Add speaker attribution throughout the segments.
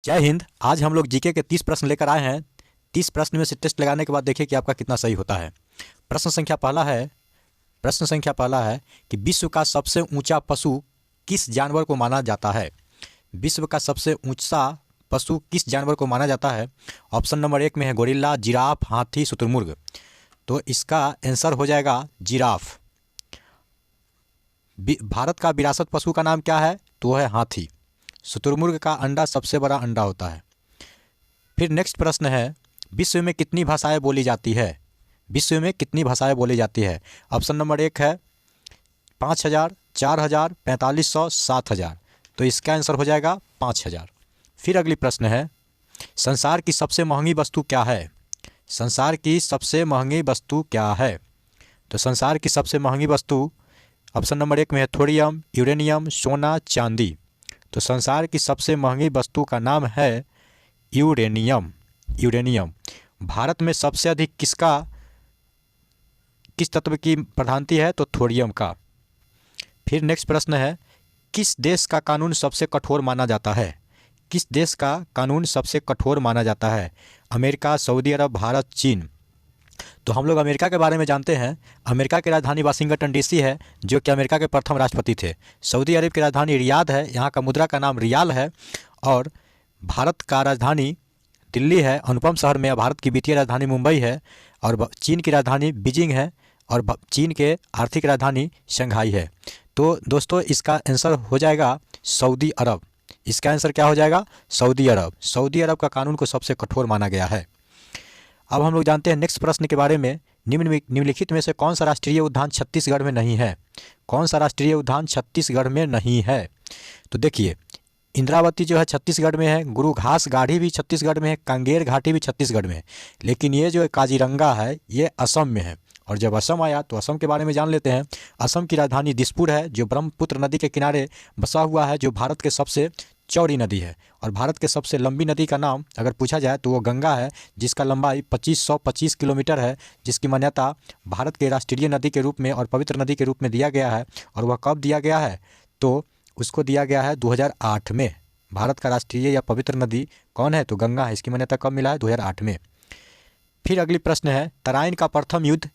Speaker 1: जय हिंद। आज हम लोग जीके के 30 प्रश्न लेकर आए हैं। 30 प्रश्न में से टेस्ट लगाने के बाद देखिए कि आपका कितना सही होता है। प्रश्न संख्या पहला है कि विश्व का सबसे ऊंचा पशु किस जानवर को माना जाता है। विश्व का सबसे ऊंचा पशु किस जानवर को माना जाता है। ऑप्शन नंबर 1 में है गोरिल्ला, जिराफ, हाथी, शुतुरमुर्ग। तो इसका आंसर हो जाएगा जिराफ। भारत का विरासत पशु का नाम क्या है? तो है हाथी। शुतुरमुर्ग का अंडा सबसे बड़ा अंडा होता है। फिर नेक्स्ट प्रश्न है, विश्व में कितनी भाषाएं बोली जाती है। विश्व में कितनी भाषाएं बोली जाती है। ऑप्शन नंबर 1 है 5000, 4000, 4500, 7000। तो इसका आंसर हो जाएगा 5000। फिर अगली प्रश्न है, संसार की सबसे महंगी वस्तु क्या है। संसार की सबसे महंगी वस्तु क्या है। तो संसार की सबसे महंगी वस्तु ऑप्शन नंबर 1 में है थोरियम, यूरेनियम, सोना, चांदी। तो संसार की सबसे महंगी वस्तु का नाम है यूरेनियम। यूरेनियम। भारत में सबसे अधिक किस तत्व की प्रधानता है? तो थोरियम का। फिर नेक्स्ट प्रश्न है, किस देश का कानून सबसे कठोर माना जाता है। किस देश का कानून सबसे कठोर माना जाता है। अमेरिका, सऊदी अरब, भारत, चीन। तो हम लोग अमेरिका के बारे में जानते हैं। अमेरिका की राजधानी वाशिंगटन डीसी है, जो कि अमेरिका के प्रथम राष्ट्रपति थे। सऊदी अरब की राजधानी रियाद है, यहाँ का मुद्रा का नाम रियाल है। और भारत का राजधानी दिल्ली है, अनुपम शहर में। भारत की वित्तीय राजधानी मुंबई है। और चीन की राजधानी बीजिंग है। और चीन के आर्थिक राजधानी शंघाई है। तो दोस्तों इसका आंसर हो जाएगा सऊदी अरब। इसका आंसर क्या हो जाएगा? सऊदी अरब। सऊदी अरब का कानून को सबसे कठोर माना गया है। अब हम लोग जानते हैं नेक्स्ट प्रश्न के बारे में, निम्नलिखित में से कौन सा राष्ट्रीय उद्यान छत्तीसगढ़ में नहीं है। कौन सा राष्ट्रीय उद्यान छत्तीसगढ़ में नहीं है। तो देखिए, इंद्रावती जो है छत्तीसगढ़ में है, गुरु घास गाढ़ी भी छत्तीसगढ़ में है, कांगेर घाटी भी छत्तीसगढ़ में है। लेकिन ये जो काजीरंगा है ये असम में है। और जब असम आया तो असम के बारे में जान लेते हैं। असम की राजधानी दिसपुर है, जो ब्रह्मपुत्र नदी के किनारे बसा हुआ है, जो भारत के सबसे चौड़ी नदी है। और भारत के सबसे लंबी नदी का नाम अगर पूछा जाए तो वो गंगा है, जिसका लंबाई 2525 किलोमीटर है, जिसकी मान्यता भारत के राष्ट्रीय नदी के रूप में और पवित्र नदी के रूप में दिया गया है। और वह कब दिया गया है? तो उसको दिया गया है 2008 में। भारत का राष्ट्रीय या पवित्र नदी कौन है? तो गंगा है। इसकी मान्यता कब मिला है? 2008 में। फिर अगली प्रश्न है, तराइन का प्रथम युद्ध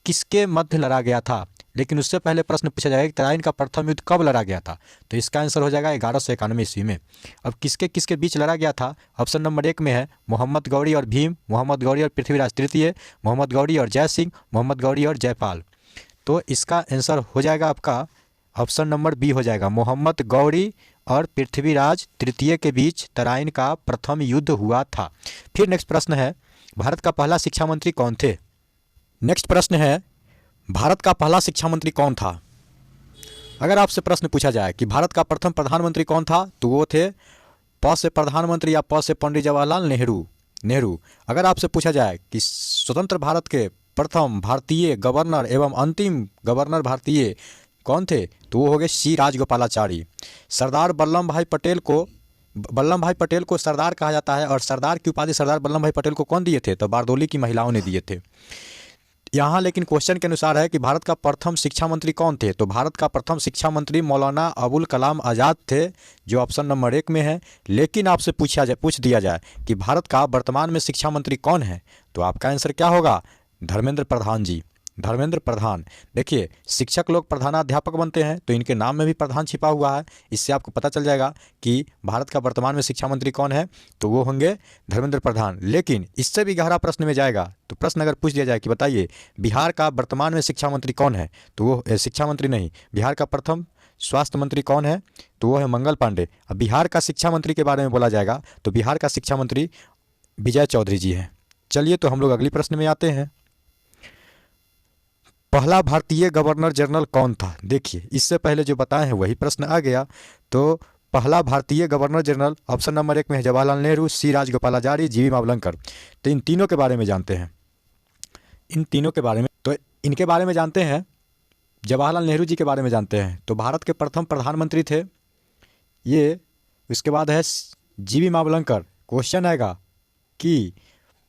Speaker 1: किसके मध्य लड़ा गया था। लेकिन उससे पहले प्रश्न पूछा जाएगा कि तराइन का प्रथम युद्ध कब लड़ा गया था। तो इसका आंसर हो जाएगा 1191 ईस्वी में। अब किसके किसके बीच लड़ा गया था। ऑप्शन नंबर 1 में है मोहम्मद गौरी और भीम, मोहम्मद गौरी और पृथ्वीराज तृतीय, मोहम्मद गौरी और जय सिंह, मोहम्मद गौरी और जयपाल। तो इसका आंसर हो जाएगा आपका ऑप्शन नंबर बी हो जाएगा, मोहम्मद गौरी और पृथ्वीराज तृतीय के बीच तराइन का प्रथम युद्ध हुआ था। फिर नेक्स्ट प्रश्न है, भारत का पहला शिक्षा मंत्री कौन थे। नेक्स्ट प्रश्न है, भारत का पहला शिक्षा मंत्री कौन था। अगर आपसे प्रश्न पूछा जाए कि भारत का प्रथम प्रधानमंत्री कौन था, तो वो थे प से प्रधानमंत्री या प से पंडित जवाहरलाल नेहरू। अगर आपसे पूछा जाए कि स्वतंत्र भारत के प्रथम भारतीय गवर्नर एवं अंतिम गवर्नर भारतीय कौन थे, तो वो हो गए सी राजगोपालाचारी। सरदार वल्लभ भाई पटेल को सरदार कहा जाता है। और सरदार की उपाधि सरदार वल्लभ भाई पटेल को कौन दिए थे? तो बारदोली की महिलाओं ने दिए थे। यहाँ लेकिन क्वेश्चन के अनुसार है कि भारत का प्रथम शिक्षा मंत्री कौन थे। तो भारत का प्रथम शिक्षा मंत्री मौलाना अबुल कलाम आज़ाद थे, जो ऑप्शन नंबर 1 में है। लेकिन आपसे पूछ दिया जाए कि भारत का वर्तमान में शिक्षा मंत्री कौन है, तो आपका आंसर क्या होगा? धर्मेंद्र प्रधान जी। धर्मेंद्र प्रधान। देखिए, शिक्षक लोग प्रधानाध्यापक बनते हैं, तो इनके नाम में भी प्रधान छिपा हुआ है। इससे आपको पता चल जाएगा कि भारत का वर्तमान में शिक्षा मंत्री कौन है, तो वो होंगे धर्मेंद्र प्रधान। लेकिन इससे भी गहरा प्रश्न में जाएगा, तो प्रश्न अगर पूछ दिया जाए कि बताइए बिहार का वर्तमान में शिक्षा मंत्री कौन है, तो वो शिक्षा मंत्री नहीं, बिहार का प्रथम स्वास्थ्य मंत्री कौन है, तो वो है मंगल पांडे। अब बिहार का शिक्षा मंत्री के बारे में बोला जाएगा तो बिहार का शिक्षा मंत्री विजय चौधरी जी हैं। चलिए, तो हम लोग अगली प्रश्न में आते हैं। पहला भारतीय गवर्नर जनरल कौन था। देखिए, इससे पहले जो बताए हैं वही प्रश्न आ गया। तो पहला भारतीय गवर्नर जनरल ऑप्शन नंबर 1 में है जवाहरलाल नेहरू, सी राजगोपालाचारी, जी वी मावलंकर। तो इन तीनों के बारे में जानते हैं। इनके बारे में जानते हैं। जवाहरलाल नेहरू जी के बारे में जानते हैं। तो भारत के प्रथम प्रधानमंत्री थे ये। इसके बाद है जी वी मावलंकर। क्वेश्चन आएगा कि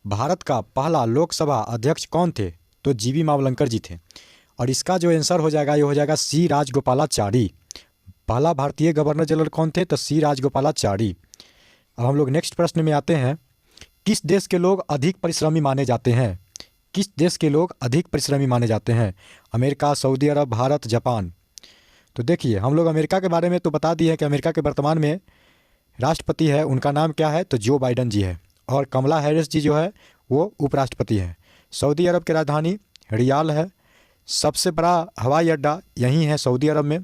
Speaker 1: भारत का पहला लोकसभा अध्यक्ष कौन थे, तो जी वी मावलंकर जी थे। और इसका जो आंसर हो जाएगा ये हो जाएगा सी राजगोपालाचारी। पहला भारतीय गवर्नर जनरल कौन थे, तो सी राजगोपालाचारी। अब हम लोग नेक्स्ट प्रश्न में आते हैं, किस देश के लोग अधिक परिश्रमी माने जाते हैं? किस देश के लोग अधिक परिश्रमी माने जाते हैं? अमेरिका, सऊदी अरब, भारत, जापान। तो देखिए, हम लोग अमेरिका के बारे में तो बता दिए हैं कि अमेरिका के वर्तमान में राष्ट्रपति है, उनका नाम क्या है? तो जो बाइडन जी है, और कमला हैरिस जी जो है वो उपराष्ट्रपति हैं। सऊदी अरब की राजधानी रियाद है। सबसे बड़ा हवाई अड्डा यहीं है सऊदी अरब में।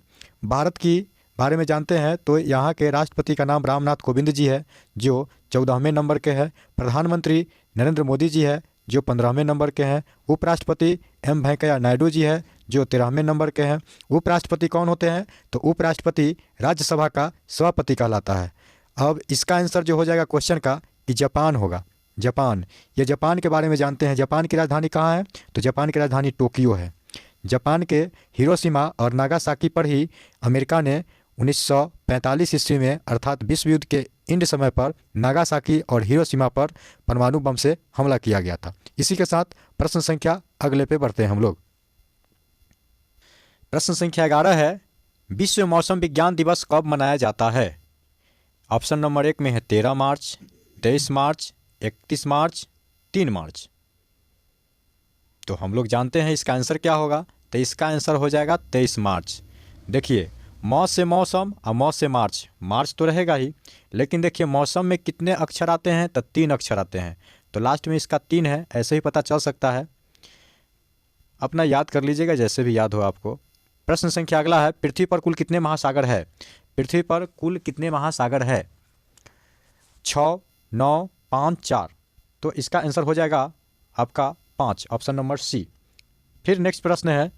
Speaker 1: भारत की बारे में जानते हैं तो यहाँ के राष्ट्रपति का नाम रामनाथ कोविंद जी है, जो 14वें नंबर के हैं। प्रधानमंत्री नरेंद्र मोदी जी है, जो 15वें नंबर के हैं। उपराष्ट्रपति एम वेंकैया नायडू जी है, जो 13वें नंबर के हैं। उपराष्ट्रपति कौन होते हैं? तो उपराष्ट्रपति राज्यसभा का सभापति कहलाता है। अब इसका आंसर जो हो जाएगा क्वेश्चन का कि जापान होगा। जापान, ये जापान के बारे में जानते हैं। जापान की राजधानी कहाँ है? तो जापान की राजधानी टोक्यो है। जापान के हिरोशिमा और नागासाकी पर ही अमेरिका ने 1945 ईस्वी में अर्थात विश्व युद्ध के एंड समय पर नागासाकी और हिरोशिमा पर परमाणु बम से हमला किया गया था। इसी के साथ प्रश्न संख्या अगले पे बढ़ते हैं हम लोग। प्रश्न संख्या 11 है, विश्व मौसम विज्ञान दिवस कब मनाया जाता है? ऑप्शन नंबर 1 में है 13 मार्च, 23 मार्च, 31 मार्च, 3 मार्च। तो हम लोग जानते हैं इसका आंसर क्या होगा। तो इसका आंसर हो जाएगा 23 मार्च। देखिए, मौ से मौसम और मौ से मार्च, मार्च तो रहेगा ही, लेकिन देखिए मौसम में कितने अक्षर आते हैं? तो 3 अक्षर आते हैं। तो लास्ट में इसका 3 है, ऐसे ही पता चल सकता है। अपना याद कर लीजिएगा जैसे भी याद हो आपको। प्रश्न संख्या अगला है, पृथ्वी पर कुल कितने महासागर है? पृथ्वी पर कुल कितने महासागर है? 6, 9, 5, 4। तो इसका आंसर हो जाएगा आपका 5, ऑप्शन नंबर सी। फिर नेक्स्ट प्रश्न है,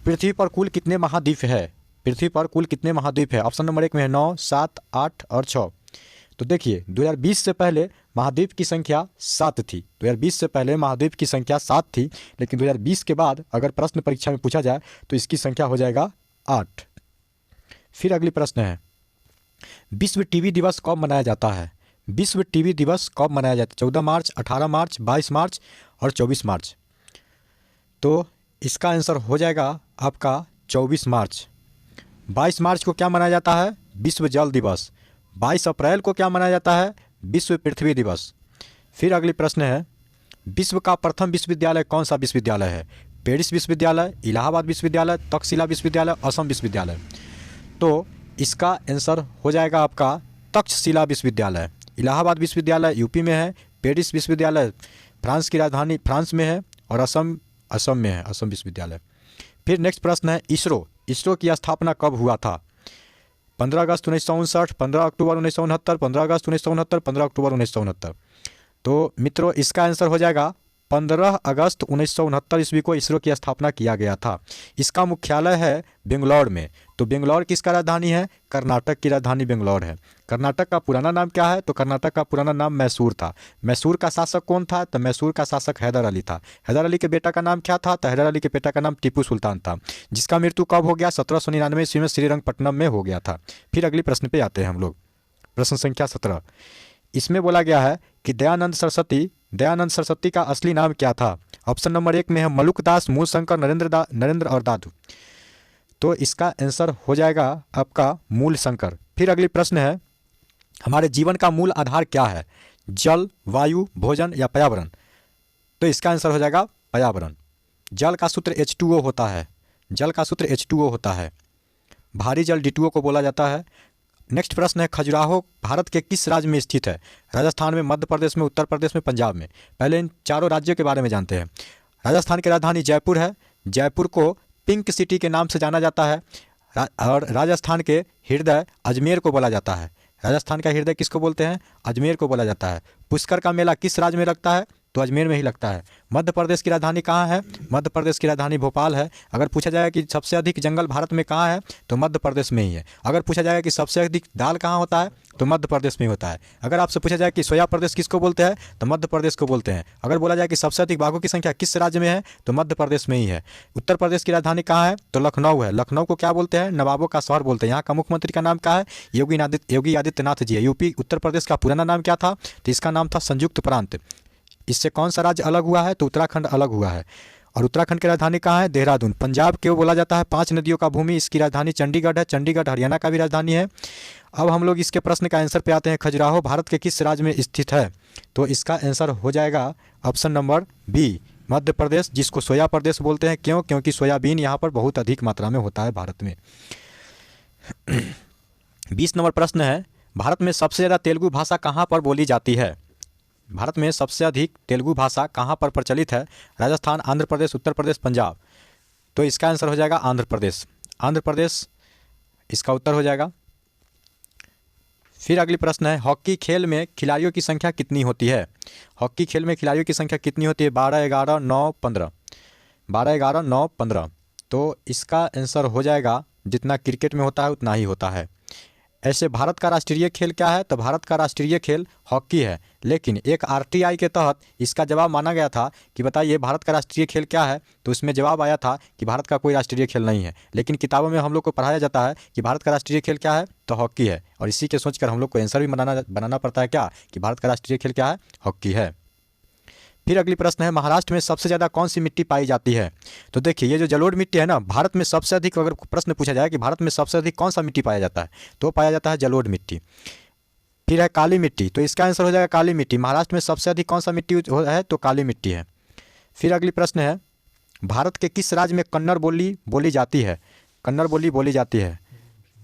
Speaker 1: पृथ्वी पर कुल कितने महाद्वीप है? पृथ्वी पर कुल कितने महाद्वीप है? ऑप्शन नंबर 1 में है 9, 7, 8 और 6। तो देखिए, 2020 से पहले महाद्वीप की संख्या 7 थी। 2020 से पहले महाद्वीप की संख्या 7 थी, लेकिन 2020 के बाद अगर प्रश्न परीक्षा में पूछा जाए तो इसकी संख्या हो जाएगा 8। फिर अगली प्रश्न है, विश्व टीबी दिवस कब मनाया जाता है? विश्व टीबी दिवस कब मनाया जाता है? 14 मार्च, 18 मार्च, 22 मार्च और 24 मार्च। तो इसका आंसर हो जाएगा आपका 24 मार्च। 22 मार्च को क्या मनाया जाता है? विश्व जल दिवस। 22 अप्रैल को क्या मनाया जाता है? विश्व पृथ्वी दिवस। फिर अगली प्रश्न है, विश्व का प्रथम विश्वविद्यालय कौन सा विश्वविद्यालय है? पेरिस विश्वविद्यालय, इलाहाबाद विश्वविद्यालय, तक्षशिला विश्वविद्यालय, असम विश्वविद्यालय। तो इसका आंसर हो जाएगा आपका तक्षशिला विश्वविद्यालय। इलाहाबाद विश्वविद्यालय यूपी में है, पेरिस विश्वविद्यालय फ्रांस की राजधानी फ्रांस में है, और असम में है, असम विश्वविद्यालय। फिर नेक्स्ट प्रश्न है, इसरो की स्थापना कब हुआ था? 15 अगस्त 1959, 15 अक्टूबर 1969, 15 अगस्त 1969, 15 अक्टूबर 1969। तो मित्रों, इसका आंसर हो जाएगा 15 अगस्त 1969 ईस्वी को इसरो की स्थापना किया गया था। इसका मुख्यालय है बेंगलौर में। तो बेंगलौर किसका राजधानी है? कर्नाटक की राजधानी बेंगलौर है। कर्नाटक का पुराना नाम क्या है? तो कर्नाटक का पुराना नाम मैसूर था। मैसूर का शासक कौन था? तो मैसूर का शासक हैदर अली था। हैदर अली के बेटा का नाम क्या था? तो हैदर अली के बेटा का नाम टीपू सुल्तान था, जिसका मृत्यु कब हो गया? 1799 ईस्वी में श्रीरंगपट्टनम में हो गया था। फिर अगली प्रश्न पे आते हैं हम लोग। प्रश्न संख्या 17, इसमें बोला गया है कि दयानंद सरस्वती का असली नाम क्या था? ऑप्शन नंबर 1 में है मलुकदास, मूलशंकर, नरेंद्र और दादू। तो इसका आंसर हो जाएगा आपका मूलशंकर। फिर अगली प्रश्न है, हमारे जीवन का मूल आधार क्या है? जल, वायु, भोजन या पर्यावरण? तो इसका आंसर हो जाएगा पर्यावरण। जल का सूत्र H2O होता है। जल का सूत्र H2O होता है। भारी जल D2O को बोला जाता है। नेक्स्ट प्रश्न है, खजुराहो भारत के किस राज्य में स्थित है? राजस्थान में, मध्य प्रदेश में, उत्तर प्रदेश में, पंजाब में। पहले इन चारों राज्यों के बारे में जानते हैं। राजस्थान की राजधानी जयपुर है। जयपुर को पिंक सिटी के नाम से जाना जाता है। और राजस्थान के हृदय अजमेर को बोला जाता है। राजस्थान का हृदय किसको बोलते हैं? अजमेर को बोला जाता है। पुष्कर का मेला किस राज्य में लगता है? तो अजमेर में ही लगता है। मध्य प्रदेश की राजधानी कहाँ है? मध्य प्रदेश की राजधानी भोपाल है। अगर पूछा जाए कि सबसे अधिक जंगल भारत में कहाँ है? तो मध्य प्रदेश में ही है। अगर पूछा जाए कि सबसे अधिक दाल कहाँ होता है? तो मध्य प्रदेश में ही होता है। अगर आपसे पूछा जाए कि सोया प्रदेश किसको बोलते हैं? तो मध्य प्रदेश को बोलते हैं। अगर बोला जाए कि सबसे अधिक बाघों की संख्या किस राज्य में है? तो मध्य प्रदेश में ही है। उत्तर प्रदेश की राजधानी कहाँ है? तो लखनऊ है। लखनऊ को क्या बोलते हैं? नवाबों का शहर बोलते हैं। यहाँ का मुख्यमंत्री का नाम क्या है? योगी आदित्यनाथ जी है। यूपी उत्तर प्रदेश का पुराना नाम क्या था? तो इसका नाम था संयुक्त प्रांत। इससे कौन सा राज्य अलग हुआ है? तो उत्तराखंड अलग हुआ है। और उत्तराखंड की राजधानी कहाँ है? देहरादून। पंजाब क्यों बोला जाता है 5 नदियों का भूमि? इसकी राजधानी चंडीगढ़ है। चंडीगढ़ हरियाणा का भी राजधानी है। अब हम लोग इसके प्रश्न का आंसर पे आते हैं। खजुराहो भारत के किस राज्य में स्थित है? तो इसका आंसर हो जाएगा option number B, Madhya Pradesh, जिसको सोया प्रदेश बोलते हैं। क्यों? क्योंकि सोयाबीन यहाँ पर बहुत अधिक मात्रा में होता है भारत में। 20 नंबर प्रश्न है, भारत में सबसे ज़्यादा तेलुगु भाषा कहाँ पर बोली जाती है? भारत में सबसे अधिक तेलुगु भाषा कहाँ पर प्रचलित है? राजस्थान, आंध्र प्रदेश, उत्तर प्रदेश, पंजाब। तो इसका आंसर हो जाएगा आंध्र प्रदेश। आंध्र प्रदेश इसका उत्तर हो जाएगा। फिर अगली प्रश्न है, हॉकी खेल में खिलाड़ियों की संख्या कितनी होती है? हॉकी खेल में खिलाड़ियों की संख्या कितनी होती है? 12, 11, 9, 15। 12, 11, 9, 15। तो इसका आंसर हो जाएगा जितना क्रिकेट में होता है उतना ही होता है। ऐसे भारत का राष्ट्रीय खेल क्या है? तो भारत का राष्ट्रीय खेल हॉकी है, लेकिन एक आरटीआई के तहत इसका जवाब माना गया था कि बताइए भारत का राष्ट्रीय खेल क्या है, तो इसमें जवाब आया था कि भारत का कोई राष्ट्रीय खेल नहीं है। लेकिन किताबों में हम लोग को पढ़ाया जाता है कि भारत का राष्ट्रीय खेल क्या है, तो हॉकी है। और इसी के सोचकर हम लोग को आंसर भी बनाना पड़ता है क्या, कि भारत का राष्ट्रीय खेल क्या है, हॉकी है। फिर अगली प्रश्न है, महाराष्ट्र में सबसे ज़्यादा कौन सी मिट्टी पाई जाती है? तो देखिए ये जो जलोढ़ मिट्टी है ना, भारत में सबसे अधिक, अगर प्रश्न पूछा जाए कि भारत में सबसे अधिक कौन सा मिट्टी पाया जाता है, तो पाया जाता है जलोढ़ मिट्टी। फिर है काली मिट्टी, तो इसका आंसर हो जाएगा काली मिट्टी। महाराष्ट्र में सबसे अधिक कौन सा मिट्टी है? तो काली मिट्टी है। फिर अगली प्रश्न है, भारत के किस राज्य में कन्नड़ बोली बोली जाती है? कन्नड़ बोली बोली जाती है,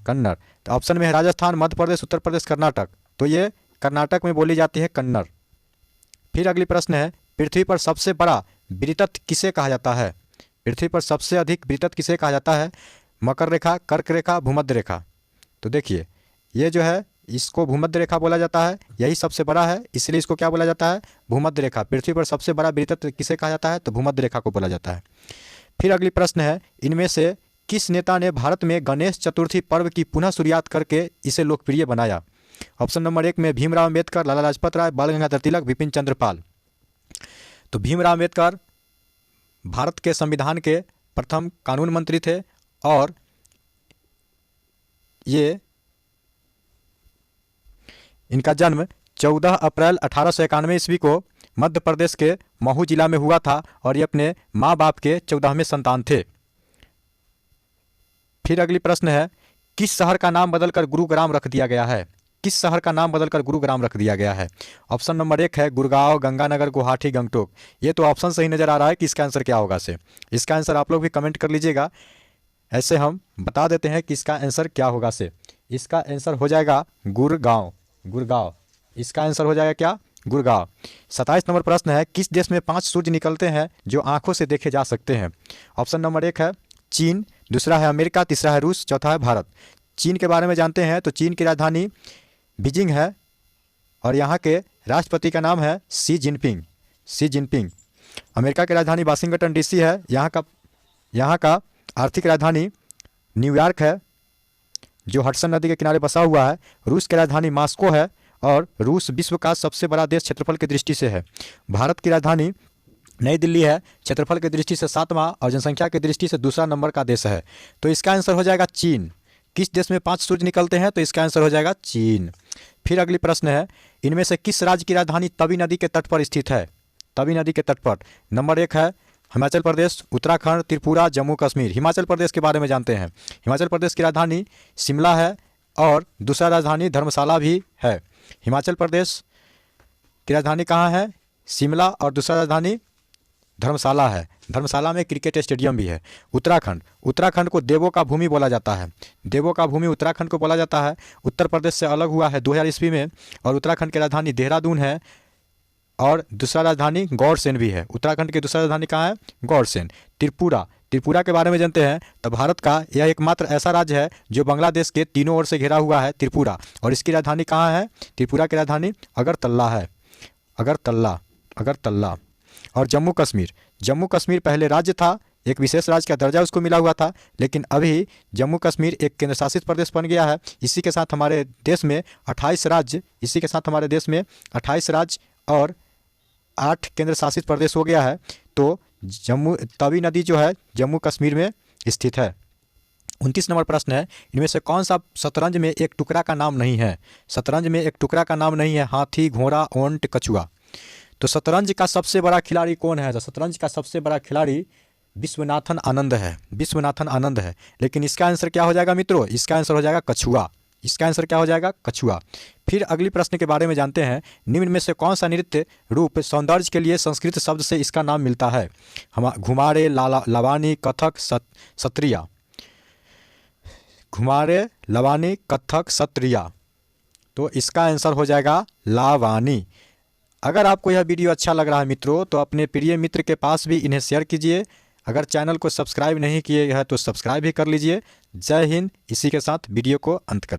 Speaker 1: कन्नड़। तो ऑप्शन में है राजस्थान, मध्य प्रदेश, उत्तर प्रदेश, कर्नाटक। तो ये कर्नाटक में बोली जाती है कन्नड़। फिर अगली प्रश्न है, पृथ्वी पर सबसे बड़ा वृत्त किसे कहा जाता है? पृथ्वी पर सबसे अधिक वृत्त किसे कहा जाता है? मकर रेखा, कर्क रेखा, भूमध्य रेखा। तो देखिए ये जो है इसको भूमध्य रेखा बोला जाता है, यही सबसे बड़ा है, इसलिए इसको क्या बोला जाता है? भूमध्य रेखा। पृथ्वी पर सबसे बड़ा वृत्त किसे कहा जाता है? तो भूमध्य रेखा को बोला जाता है। फिर अगली प्रश्न है, इनमें से किस नेता ने भारत में गणेश चतुर्थी पर्व की पुनः शुरुआत करके इसे लोकप्रिय बनाया? ऑप्शन नंबर 1 में भीमराव अम्बेडकर, लाला लाजपत राय, बाल गंगाधर तिलक, बिपिन चंद्र पाल। तो भीमराव अम्बेडकर भारत के संविधान के प्रथम कानून मंत्री थे और ये इनका जन्म 14 अप्रैल 1891 ईस्वी को मध्य प्रदेश के महू जिला में हुआ था और ये अपने माँ बाप के 14वें संतान थे। फिर अगली प्रश्न है, किस शहर का नाम बदलकर गुरुग्राम रख दिया गया है? किस शहर का नाम बदलकर गुरुग्राम रख दिया गया है? ऑप्शन नंबर 1 है गुड़गांव, गंगानगर, गुवाहाटी, गंगटोक। ये तो ऑप्शन सही नज़र आ रहा है कि इसका आंसर क्या होगा से। इसका आंसर आप लोग भी कमेंट कर लीजिएगा, ऐसे हम बता देते हैं कि इसका आंसर क्या होगा से। इसका आंसर हो जाएगा गुड़गांव, गुड़गांव। इसका आंसर हो जाएगा क्या? गुड़गांव। 27 नंबर प्रश्न है, किस देश में 5 सूर्य निकलते हैं जो आंखों से देखे जा सकते हैं? ऑप्शन नंबर 1 है चीन, दूसरा है अमेरिका, तीसरा है रूस, चौथा है भारत। चीन के बारे में जानते हैं तो चीन की राजधानी बीजिंग है और यहाँ के राष्ट्रपति का नाम है Xi Jinping, Xi Jinping. America की राजधानी वाशिंगटन डीसी है, यहाँ का आर्थिक राजधानी न्यूयॉर्क है जो हडसन नदी के किनारे बसा हुआ है। रूस की राजधानी मॉस्को है और रूस विश्व का सबसे बड़ा देश क्षेत्रफल की दृष्टि से है। भारत की राजधानी नई दिल्ली है, क्षेत्रफल की दृष्टि से 7वां और जनसंख्या की दृष्टि से दूसरा नंबर का देश है। तो इसका आंसर हो जाएगा चीन। किस देश में 5 सूर्य निकलते हैं? तो इसका आंसर हो जाएगा चीन। फिर अगली प्रश्न है, इनमें से किस राज्य की राजधानी तवी नदी के तट पर स्थित है? तवी नदी के तट पर नंबर 1 है हिमाचल प्रदेश, उत्तराखंड, त्रिपुरा, जम्मू कश्मीर। हिमाचल प्रदेश के बारे में जानते हैं। हिमाचल प्रदेश की राजधानी शिमला है और दूसरा राजधानी धर्मशाला भी है। हिमाचल प्रदेश की राजधानी कहाँ है? शिमला और दूसरा राजधानी धर्मशाला है। धर्मशाला में क्रिकेट स्टेडियम भी है। उत्तराखंड को देवों का भूमि बोला जाता है। देवों का भूमि उत्तराखंड को बोला जाता है। उत्तर प्रदेश से अलग हुआ है 2000 ईस्वी में और उत्तराखंड की राजधानी देहरादून है और दूसरा राजधानी गौरसेन भी है। उत्तराखंड की दूसरा राजधानी कहाँ है? गौरसेन। त्रिपुरा के बारे में जानते हैं तो भारत का यह एकमात्र ऐसा राज्य है जो बांग्लादेश के तीनों ओर से घिरा हुआ है, त्रिपुरा। और इसकी राजधानी कहाँ है? त्रिपुरा की राजधानी अगरतला है, अगरतला। और जम्मू कश्मीर पहले राज्य था, एक विशेष राज्य का दर्जा उसको मिला हुआ था, लेकिन अभी जम्मू कश्मीर एक केंद्र शासित प्रदेश बन गया है। इसी के साथ हमारे देश में 28 राज्य और 8 केंद्र शासित प्रदेश हो गया है। तो तवी नदी जो है जम्मू कश्मीर में स्थित है। 29 नंबर प्रश्न है, इनमें से कौन सा शतरंज में एक टुकड़ा का नाम नहीं है? शतरंज में एक टुकड़ा का नाम नहीं है। हाथी, घोड़ा, ऊंट, कछुआ। तो शतरंज का सबसे बड़ा खिलाड़ी कौन है? तो शतरंज का सबसे बड़ा खिलाड़ी विश्वनाथन आनंद है, विश्वनाथन आनंद है। लेकिन इसका आंसर क्या हो जाएगा मित्रों? इसका आंसर हो जाएगा कछुआ, इसका आंसर क्या हो जाएगा? कछुआ। फिर अगली प्रश्न के बारे में जानते हैं। निम्न में से कौन सा नृत्य रूप सौंदर्य के लिए संस्कृत शब्द से इसका नाम मिलता है? घुमारे, लवानी, कथक, सत्रिया। घुमारे, लवानी, कथक, सत्रिया। तो इसका आंसर हो जाएगा लावानी। अगर आपको यह वीडियो अच्छा लग रहा है मित्रों, तो अपने प्रिय मित्र के पास भी इन्हें शेयर कीजिए। अगर चैनल को सब्सक्राइब नहीं किए हैं तो सब्सक्राइब भी कर लीजिए। जय हिंद। इसी के साथ वीडियो को अंत कर